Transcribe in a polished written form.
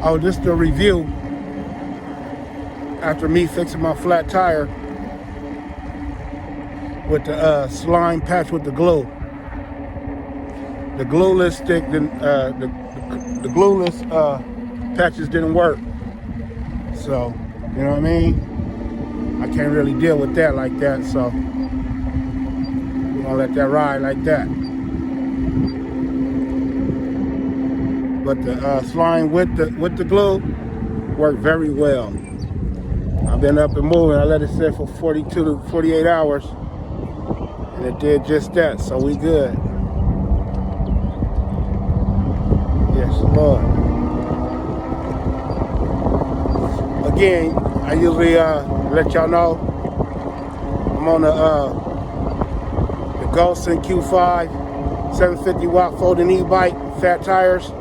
Oh, this is the review after me fixing my flat tire with the slime patch with the glue. The glueless stick didn't. The glueless patches didn't work. So you know what I mean. I can't really deal with that like that. So we're gonna let that ride like that. But the slime with the glue worked very well. I've been up and moving. I let it sit for 42 to 48 hours, and it did just that. So we good. Yes, Lord. Again, I usually let y'all know I'm on the Gulson Q5 750 watt folding e-bike, fat tires.